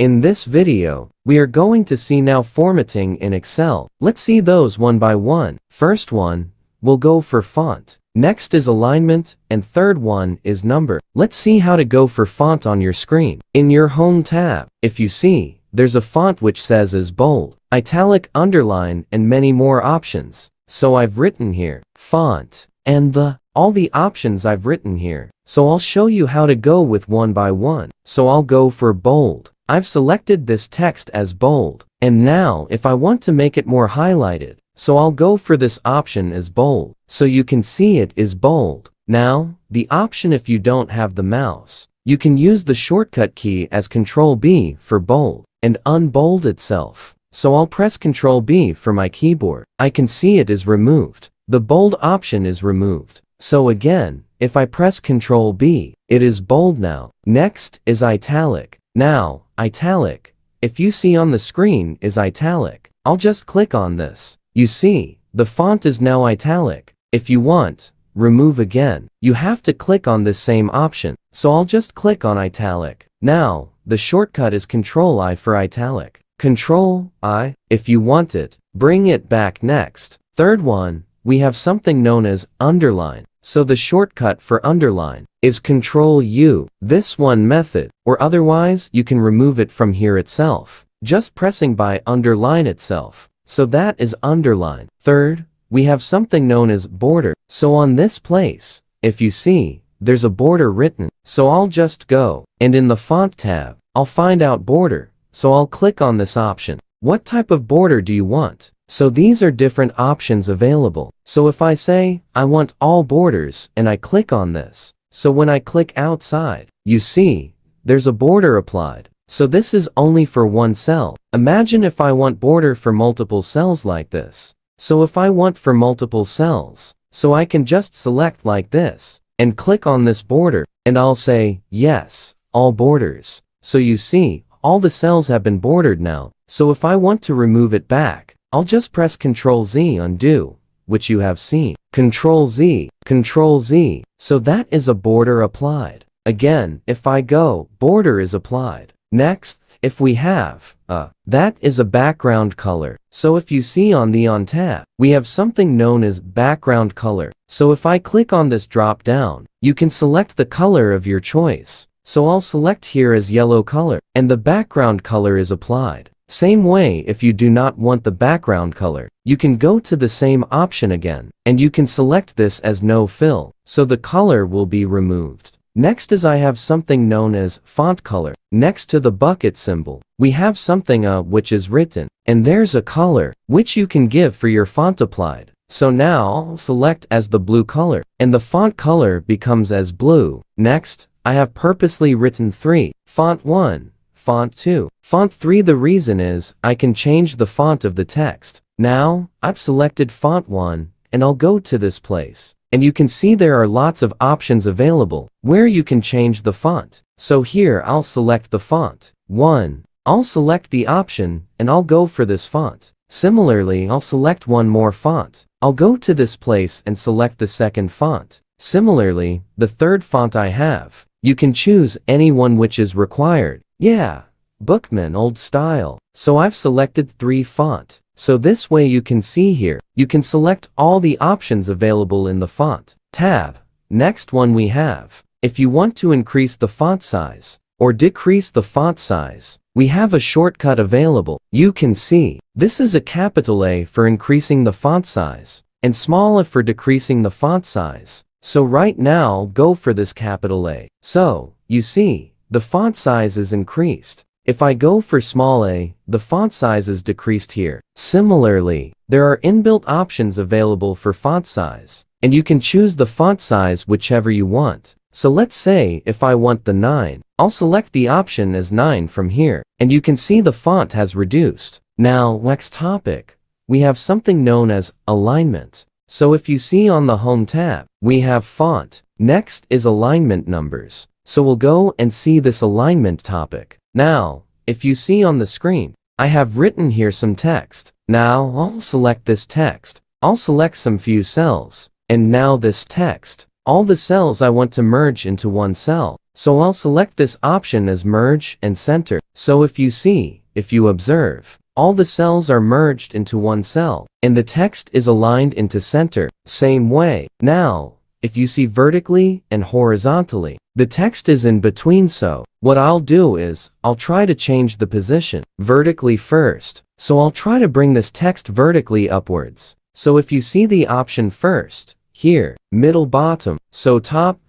In this video, we are going to see now formatting in Excel. Let's see those one by one. First one, we'll go for font. Next is alignment, and third one is number. Let's see how to go for font on your screen. In your Home tab, if you see, there's a font which says is bold, italic, underline, and many more options. So I've written here, font, and all the options I've written here. So I'll show you how to go with one by one. So I'll go for bold. I've selected this text as bold. And now if I want to make it more highlighted, so I'll go for this option as bold. So you can see it is bold. Now, the option if you don't have the mouse, you can use the shortcut key as Ctrl B for bold and unbold itself. So I'll press Ctrl B for my keyboard. I can see it is removed. The bold option is removed. So again, if I press Ctrl B, it is bold now. Next is italic. Now, italic, if you see on the screen is italic. I'll just click on this. You see, the font is now italic. If you want, remove again, you have to click on this same option. So I'll just click on italic. Now, the shortcut is Ctrl I for italic. Ctrl I, if you want it, bring it back next. Third one, we have something known as underline. So the shortcut for underline is Ctrl U. This one method, or otherwise you can remove it from here itself, just pressing by underline itself. So that is underline. Third, we have something known as border. So on this place, if you see, there's a border written. So I'll just go, and in the font tab, I'll find out border. So I'll click on this option. What type of border do you want? So these are different options available. So if I say, I want all borders, and I click on this. So when I click outside, you see, there's a border applied. So this is only for one cell. Imagine if I want border for multiple cells like this. So if I want for multiple cells, so I can just select like this, and click on this border, and I'll say, yes, all borders. So you see, all the cells have been bordered now. So if I want to remove it back, I'll just press Ctrl Z undo, which you have seen. Ctrl Z, Ctrl Z. So that is a border applied. Again, if I go, border is applied. Next, if we have, that is a background color. So if you see on the On tab, we have something known as background color. So if I click on this drop down, you can select the color of your choice. So I'll select here as yellow color, and the background color is applied. Same way, if you do not want the background color, you can go to the same option again, and you can select this as no fill, so the color will be removed. Next is I have something known as font color. Next to the bucket symbol, we have something which is written, and there's a color, which you can give for your font applied. So now I'll select as the blue color, and the font color becomes as blue. Next, I have purposely written 3, font 1, font 2, font 3. The reason is, I can change the font of the text. Now, I've selected font 1, and I'll go to this place. And you can see there are lots of options available, where you can change the font. So here I'll select the font 1. I'll select the option, and I'll go for this font. Similarly, I'll select one more font. I'll go to this place and select the second font. Similarly, the third font I have. You can choose any one which is required. Yeah, Bookman old style. So I've selected 3 font. So this way you can see here, you can select all the options available in the font tab. Next one we have, if you want to increase the font size or decrease the font size, we have a shortcut available. You can see, this is a capital A for increasing the font size and small a for decreasing the font size. So right now, go for this capital A. So, you see, the font size is increased. If I go for small a, the font size is decreased here. Similarly, there are inbuilt options available for font size, and you can choose the font size whichever you want. So let's say if I want the 9, I'll select the option as 9 from here, and you can see the font has reduced. Now, next topic, we have something known as alignment. So if you see on the Home tab, we have font. Next is alignment numbers. So we'll go and see this alignment topic. Now, if you see on the screen, I have written here some text. Now, I'll select this text. I'll select some few cells. And now this text. All the cells I want to merge into one cell. So I'll select this option as merge and center. So if you observe, all the cells are merged into one cell, and the text is aligned into center. Same way. Now, if you see vertically and horizontally, the text is in between, so what I'll do is, I'll try to change the position vertically first. So I'll try to bring this text vertically upwards. So if you see the option first, here, middle bottom, so top,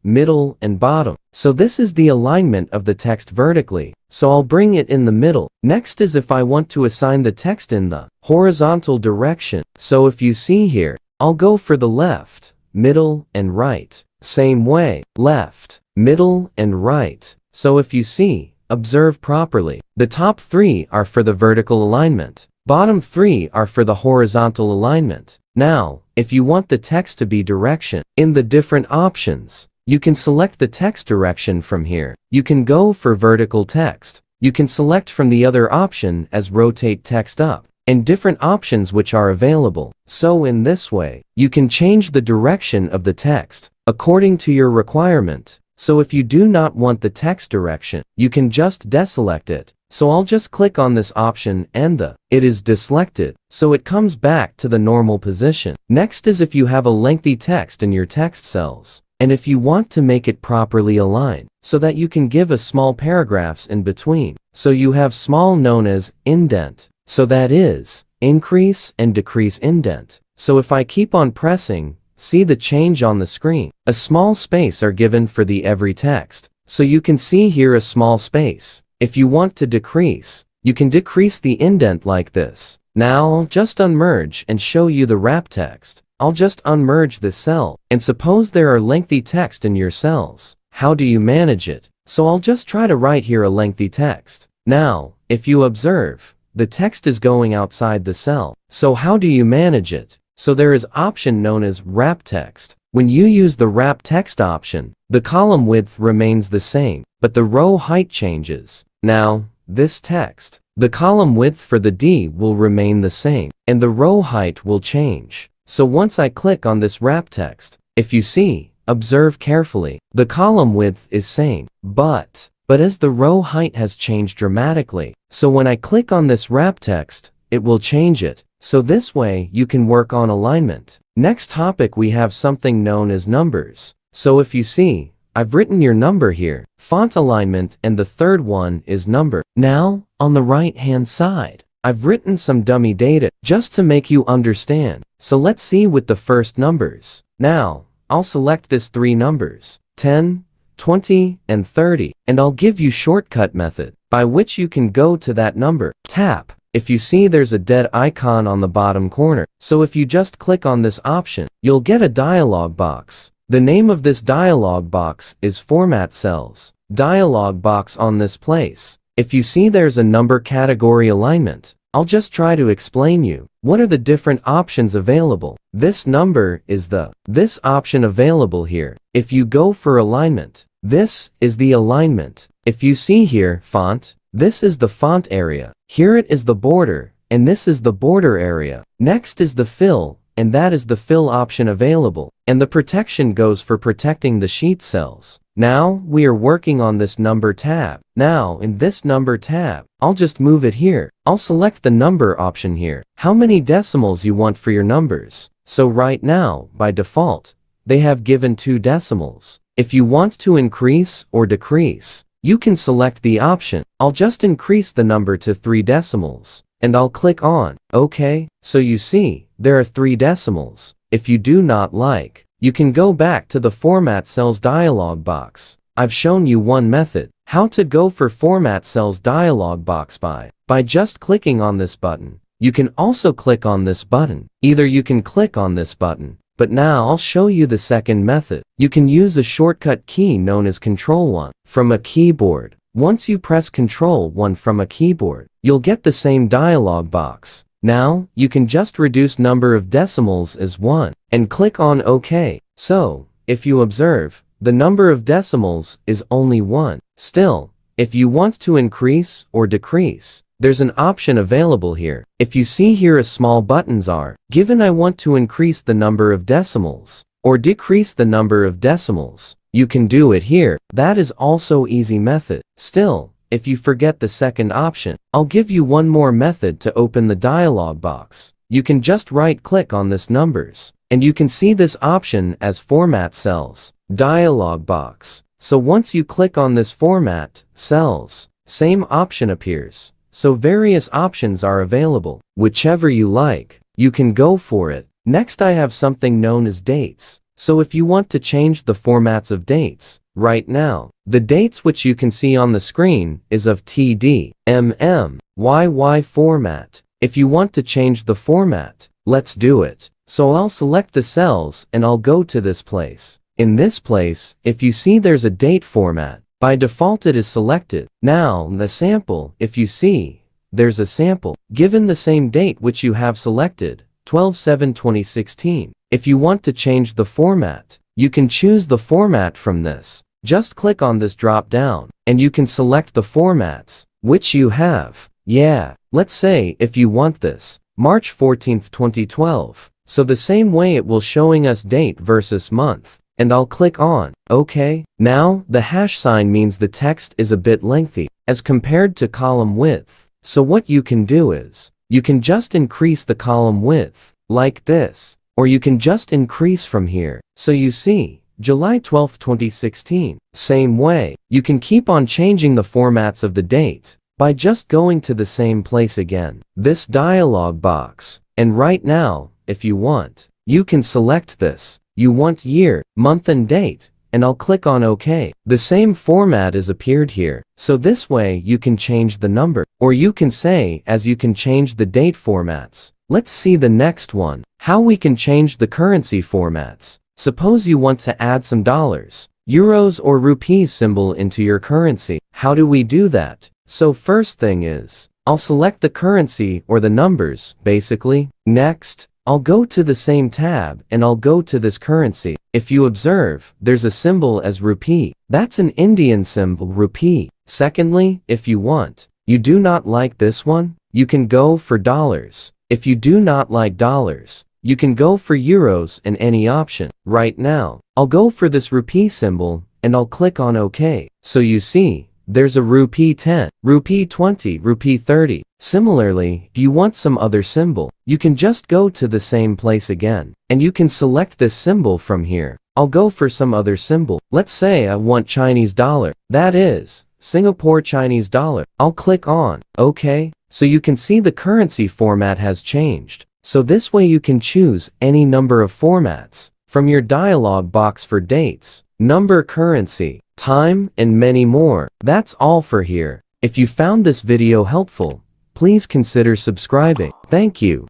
middle and bottom. So this is the alignment of the text vertically. So I'll bring it in the middle. Next is if I want to assign the text in the horizontal direction. So if you see here, I'll go for the left, middle and right. Same way, left, middle and right. So if you see, observe properly. The top 3 are for the vertical alignment. Bottom 3 are for the horizontal alignment. Now, if you want the text to be direction, in the different options, you can select the text direction from here. You can go for vertical text. You can select from the other option as rotate text up, and different options which are available. So in this way, you can change the direction of the text according to your requirement. So if you do not want the text direction, you can just deselect it. So I'll just click on this option and it is deselected, so it comes back to the normal position. Next is if you have a lengthy text in your text cells, and if you want to make it properly aligned, so that you can give a small paragraphs in between. So you have small known as indent. So that is, increase and decrease indent. So if I keep on pressing, see the change on the screen. A small space are given for the every text. So you can see here a small space. If you want to decrease, you can decrease the indent like this. Now I'll just unmerge and show you the wrap text. I'll just unmerge this cell, and suppose there are lengthy text in your cells. How do you manage it? So I'll just try to write here a lengthy text. Now, if you observe, the text is going outside the cell. So how do you manage it? So there is option known as wrap text. When you use the wrap text option, the column width remains the same, but the row height changes. Now, this text, the column width for the D will remain the same, and the row height will change. So once I click on this wrap text, if you see, observe carefully, the column width is same, but as the row height has changed dramatically. So when I click on this wrap text, it will change it. So this way you can work on alignment. Next topic we have something known as numbers. So if you see, I've written your number here, font alignment, and the third one is number. Now, on the right hand side, I've written some dummy data just to make you understand. So let's see with the first numbers. Now, I'll select this 3 numbers, 10, 20, and 30, and I'll give you shortcut method by which you can go to that number. Tap. If you see there's a dead icon on the bottom corner, so if you just click on this option, you'll get a dialog box. The name of this dialog box is Format Cells. Dialog box on this place. If you see there's a number category alignment, I'll just try to explain you. What are the different options available? This number is this option available here. If you go for alignment, this is the alignment. If you see here, font, this is the font area. Here it is the border, and this is the border area. Next is the fill, and that is the fill option available. And the protection goes for protecting the sheet cells. Now, we are working on this number tab. Now, in this number tab, I'll just move it here. I'll select the number option here. How many decimals you want for your numbers. So right now, by default, they have given 2 decimals. If you want to increase or decrease, you can select the option. I'll just increase the number to 3 decimals. And I'll click on OK. So you see, there are 3 decimals. If you do not like, you can go back to the Format Cells dialog box. I've shown you one method, how to go for Format Cells dialog box by just clicking on this button. You can also click on this button. Either you can click on this button, but now I'll show you the second method. You can use a shortcut key known as Ctrl 1 from a keyboard. Once you press Ctrl 1 from a keyboard, you'll get the same dialog box. Now, you can just reduce number of decimals as 1, and click on OK. So, if you observe, the number of decimals is only 1. Still, if you want to increase or decrease, there's an option available here. If you see here a small buttons are given. I want to increase the number of decimals, or decrease the number of decimals. You can do it here. That is also easy method. Still, if you forget the second option, I'll give you one more method to open the dialog box. You can just right-click on this numbers, and you can see this option as Format Cells, Dialog Box. So once you click on this Format Cells, same option appears. So various options are available. Whichever you like, you can go for it. Next I have something known as dates. So if you want to change the formats of dates, right now, the dates which you can see on the screen is of TD, MM, YY format. If you want to change the format, let's do it. So I'll select the cells and I'll go to this place. In this place, if you see there's a date format, by default it is selected. Now, the sample, if you see, there's a sample, given the same date which you have selected, 12/7/2016. If you want to change the format, you can choose the format from this. Just click on this drop down, and you can select the formats, which you have. Yeah, let's say if you want this, March 14th, 2012. So the same way it will showing us date versus month. And I'll click on OK. Now, the hash sign means the text is a bit lengthy, as compared to column width. So what you can do is, you can just increase the column width, like this. Or you can just increase from here. So you see, July 12, 2016. Same way, you can keep on changing the formats of the date by just going to the same place again, this dialog box. And right now, if you want, you can select this. You want year, month and date, and I'll click on OK. The same format is appeared here. So this way you can change the number, or you can say as you can change the date formats. Let's see the next one, how we can change the currency formats. Suppose you want to add some dollars, euros or rupees symbol into your currency. How do we do that? So first thing is, I'll select the currency or the numbers, basically. Next, I'll go to the same tab and I'll go to this currency. If you observe, there's a symbol as rupee. That's an Indian symbol, rupee. Secondly, if you want, you do not like this one, you can go for dollars. If you do not like dollars, you can go for euros and any option. Right now, I'll go for this rupee symbol and I'll click on OK. So you see, there's a rupee 10, rupee 20, rupee 30. Similarly, if you want some other symbol, you can just go to the same place again, and you can select this symbol from here. I'll go for some other symbol. Let's say I want Chinese dollar. That is, Singapore Chinese dollar. I'll click on OK. So you can see the currency format has changed. So this way you can choose any number of formats from your dialog box for dates, number, currency, time, and many more. That's all for here. If you found this video helpful, please consider subscribing. Thank you.